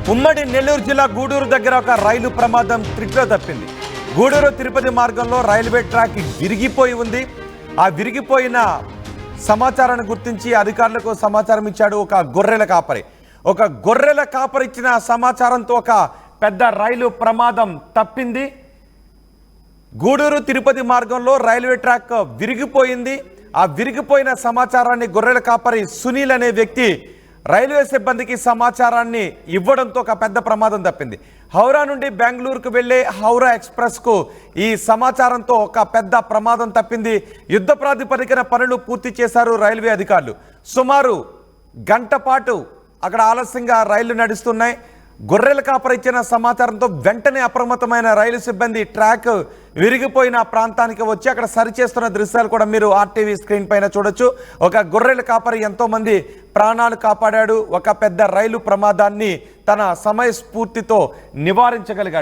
ఉమ్మడి నెల్లూరు జిల్లా గూడూరు దగ్గర ఒక రైలు ప్రమాదం త్రిట్లో తప్పింది. గూడూరు తిరుపతి మార్గంలో రైల్వే ట్రాక్ విరిగిపోయి ఉంది. ఆ విరిగిపోయిన సమాచారాన్ని గుర్తించి అధికారులకు సమాచారం ఇచ్చాడు ఒక గొర్రెల కాపరి ఇచ్చిన సమాచారంతో ఒక పెద్ద రైలు ప్రమాదం తప్పింది. గూడూరు తిరుపతి మార్గంలో రైల్వే ట్రాక్ విరిగిపోయింది. ఆ విరిగిపోయిన సమాచారాన్ని గొర్రెల కాపరి సునీల్ అనే వ్యక్తి రైల్వే సిబ్బందికి సమాచారాన్ని ఇవ్వడంతో ఒక పెద్ద ప్రమాదం తప్పింది. హౌరా నుండి బెంగళూరుకు వెళ్లే హౌరా ఎక్స్ప్రెస్కు ఈ సమాచారంతో ఒక పెద్ద ప్రమాదం తప్పింది. యుద్ధ ప్రాతిపదికన పనులు పూర్తి చేశారు రైల్వే అధికారులు. సుమారు గంట పాటు అక్కడ ఆలస్యంగా రైళ్లు నడుస్తున్నాయి. గొర్రెల కాపరి ఇచ్చిన సమాచారంతో వెంటనే అప్రమత్తమైన రైలు సిబ్బంది ట్రాక్ విరిగిపోయిన ప్రాంతానికి వచ్చి అక్కడ సరిచేస్తున్న దృశ్యాలు కూడా మీరు ఆర్టీవీ స్క్రీన్ పైన చూడొచ్చు. ఒక గొర్రెల కాపరి ఎంతో మంది ప్రాణాలు కాపాడాడు. ఒక పెద్ద రైలు ప్రమాదాన్ని తన సమయస్ఫూర్తితో నివారించగలిగాడు.